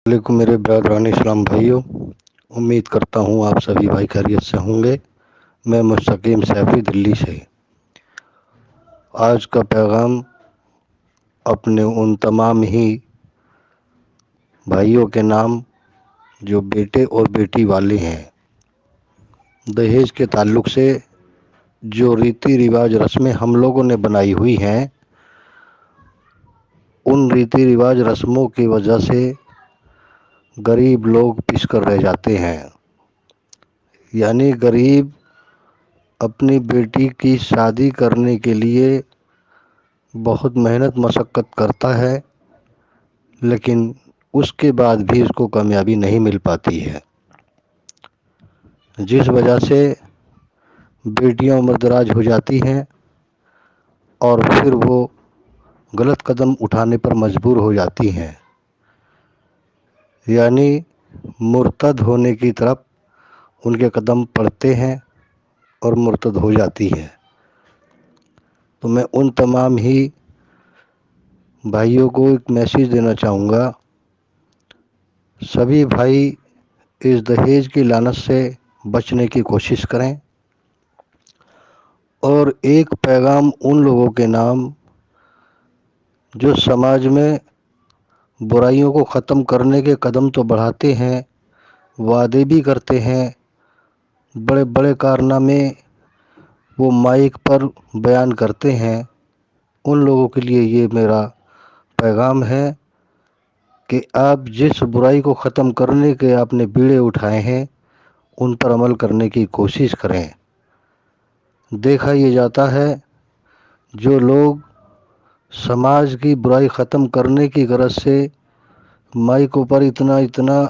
علیکم میرے برادران اسلام بھائیوں، امید کرتا ہوں آپ سبھی بھائی خیریت سے ہوں گے۔ میں مستقیم سیفی دلی سے آج کا پیغام اپنے ان تمام ہی بھائیوں کے نام جو بیٹے اور بیٹی والے ہیں، دہیج کے تعلق سے جو ریتی رواج رسمیں ہم لوگوں نے بنائی ہوئی ہیں، ان ریتی رواج رسموں کی وجہ سے غریب لوگ پس کر رہ جاتے ہیں۔ یعنی غریب اپنی بیٹی کی شادی کرنے کے لیے بہت محنت مشقت کرتا ہے، لیکن اس کے بعد بھی اس کو کامیابی نہیں مل پاتی ہے، جس وجہ سے بیٹیاں عمر دراز ہو جاتی ہیں اور پھر وہ غلط قدم اٹھانے پر مجبور ہو جاتی ہیں، یعنی مرتد ہونے کی طرف ان کے قدم پڑتے ہیں اور مرتد ہو جاتی ہے۔ تو میں ان تمام ہی بھائیوں کو ایک میسیج دینا چاہوں گا، سبھی بھائی اس دہیج کی لعنت سے بچنے کی کوشش کریں، اور ایک پیغام ان لوگوں کے نام جو سماج میں برائیوں کو ختم کرنے کے قدم تو بڑھاتے ہیں، وعدے بھی کرتے ہیں، بڑے بڑے کارنامے وہ مائک پر بیان کرتے ہیں، ان لوگوں کے لیے یہ میرا پیغام ہے کہ آپ جس برائی کو ختم کرنے کے آپ نے بیڑے اٹھائے ہیں، ان پر عمل کرنے کی کوشش کریں۔ دیکھا یہ جاتا ہے جو لوگ سماج کی برائی ختم کرنے کی غرض سے مائکوں پر اتنا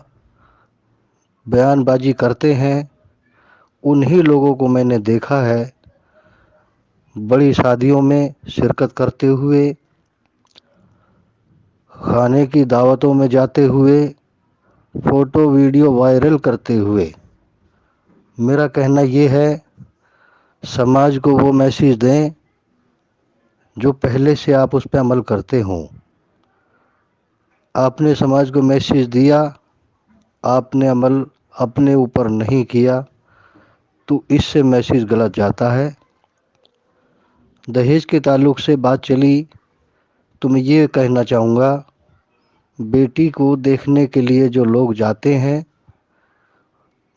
بیان بازی کرتے ہیں، انہی لوگوں کو میں نے دیکھا ہے بڑی شادیوں میں شرکت کرتے ہوئے، کھانے کی دعوتوں میں جاتے ہوئے، فوٹو ویڈیو وائرل کرتے ہوئے۔ میرا کہنا یہ ہے، سماج کو وہ میسیج دیں جو پہلے سے آپ اس پہ عمل کرتے ہوں۔ آپ نے سماج کو میسیج دیا، آپ نے عمل اپنے اوپر نہیں کیا، تو اس سے میسیج غلط جاتا ہے۔ دہیج کے تعلق سے بات چلی تو میں یہ کہنا چاہوں گا، بیٹی کو دیکھنے کے لیے جو لوگ جاتے ہیں،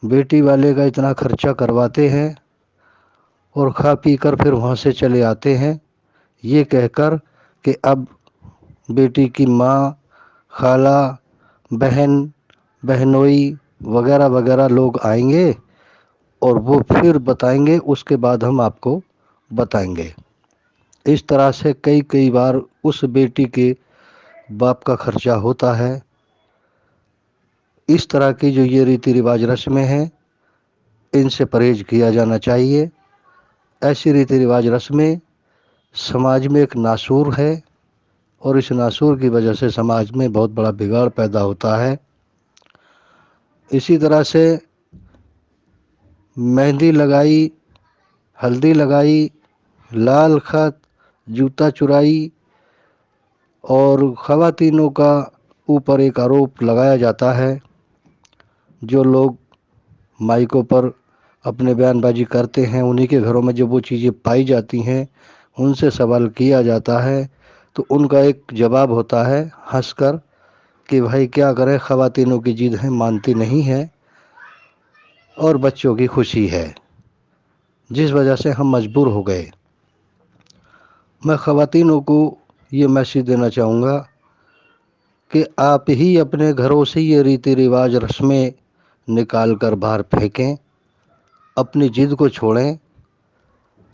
بیٹی والے کا اتنا خرچہ کرواتے ہیں اور کھا پی کر پھر وہاں سے چلے آتے ہیں، یہ کہہ کر کہ اب بیٹی کی ماں، خالہ، بہن، بہنوئی وغیرہ وغیرہ لوگ آئیں گے اور وہ پھر بتائیں گے، اس کے بعد ہم آپ کو بتائیں گے۔ اس طرح سے کئی بار اس بیٹی کے باپ کا خرچہ ہوتا ہے۔ اس طرح کی جو یہ ریتی رواج رسمیں ہیں، ان سے پرہیز کیا جانا چاہیے۔ ایسی ریتی رواج رسمیں سماج میں ایک ناسور ہے، اور اس ناسور کی وجہ سے سماج میں بہت بڑا بگاڑ پیدا ہوتا ہے۔ اسی طرح سے مہندی لگائی، ہلدی لگائی، لال خط، جوتا چرائی، اور خواتینوں کا اوپر ایک آروپ لگایا جاتا ہے۔ جو لوگ مائکوں پر اپنے بیان بازی کرتے ہیں، انہی کے گھروں میں جب وہ چیزیں پائی جاتی ہیں، ان سے سوال کیا جاتا ہے تو ان کا ایک جواب ہوتا ہے ہنس کر کہ بھائی کیا کریں، خواتینوں کی ضد ہے، مانتی نہیں ہے، اور بچوں کی خوشی ہے، جس وجہ سے ہم مجبور ہو گئے۔ میں خواتینوں کو یہ میسیج دینا چاہوں گا کہ آپ ہی اپنے گھروں سے یہ ریتی رواج رسمیں نکال کر باہر پھینکیں، اپنی ضد کو چھوڑیں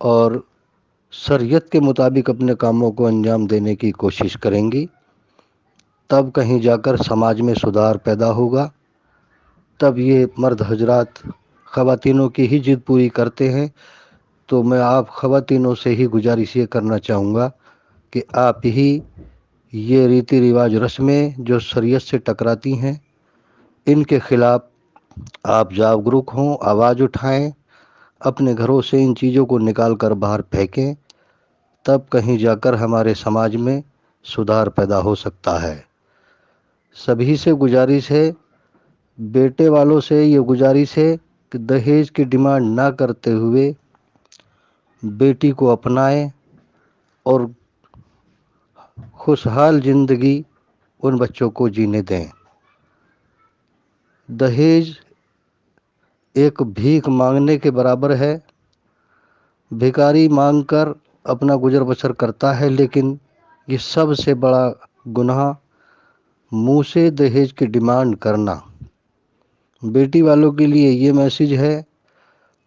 اور شریعت کے مطابق اپنے کاموں کو انجام دینے کی کوشش کریں گی، تب کہیں جا کر سماج میں سدھار پیدا ہوگا۔ تب یہ مرد حضرات خواتینوں کی ہی ضد پوری کرتے ہیں، تو میں آپ خواتینوں سے ہی گزارش یہ کرنا چاہوں گا کہ آپ ہی یہ ریتی رواج رسمیں جو شریعت سے ٹکراتی ہیں، ان کے خلاف آپ جاگروک ہوں، آواز اٹھائیں، اپنے گھروں سے ان چیزوں کو نکال کر باہر پھینکیں، تب کہیں جا کر ہمارے سماج میں سدھار پیدا ہو سکتا ہے۔ سبھی سے گزارش ہے، بیٹے والوں سے یہ گزارش ہے کہ دہیج کی ڈیمانڈ نہ کرتے ہوئے بیٹی کو اپنائیں اور خوشحال زندگی ان بچوں کو جینے دیں۔ دہیج ایک بھیک مانگنے کے برابر ہے۔ بھکاری مانگ کر اپنا گزر بسر کرتا ہے، لیکن یہ سب سے بڑا گناہ منہ سے دہیج کی ڈیمانڈ کرنا۔ بیٹی والوں کے لیے یہ میسیج ہے،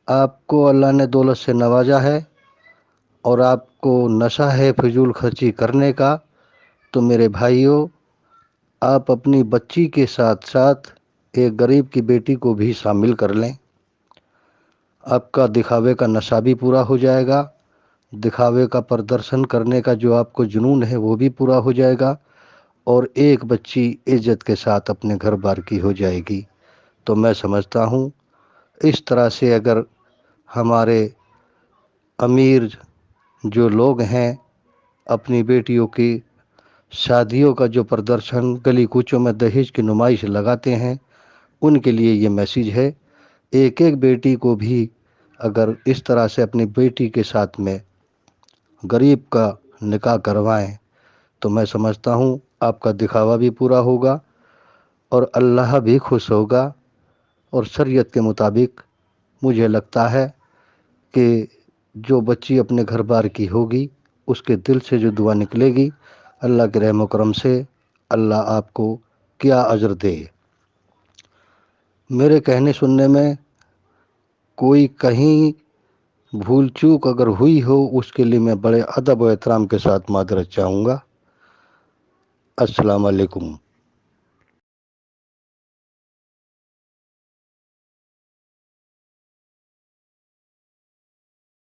آپ کو اللہ نے دولت سے نوازا ہے اور آپ کو نشہ ہے فضول خرچی کرنے کا، تو میرے بھائیوں، آپ اپنی بچی کے ساتھ ساتھ ایک غریب کی بیٹی کو بھی شامل کر لیں۔ آپ کا دکھاوے کا نشہ بھی پورا ہو جائے گا، دکھاوے کا پردرشن کرنے کا جو آپ کو جنون ہے وہ بھی پورا ہو جائے گا، اور ایک بچی عزت کے ساتھ اپنے گھر بار کی ہو جائے گی۔ تو میں سمجھتا ہوں اس طرح سے اگر ہمارے امیر جو لوگ ہیں اپنی بیٹیوں کی شادیوں کا جو پردرشن گلی کوچوں میں دہیج کی نمائش لگاتے ہیں، ان کے لیے یہ میسیج ہے، ایک ایک بیٹی کو بھی اگر اس طرح سے اپنی بیٹی کے ساتھ میں غریب کا نکاح کروائیں تو میں سمجھتا ہوں آپ کا دکھاوا بھی پورا ہوگا اور اللہ بھی خوش ہوگا، اور شریعت کے مطابق مجھے لگتا ہے کہ جو بچی اپنے گھر بار کی ہوگی اس کے دل سے جو دعا نکلے گی، اللہ کے رحم و کرم سے اللہ آپ کو کیا اجر دے۔ میرے کہنے سننے میں کوئی کہیں بھول چوک اگر ہوئی ہو اس کے لیے میں بڑے ادب و احترام کے ساتھ معذرت چاہوں گا۔ السلام علیکم۔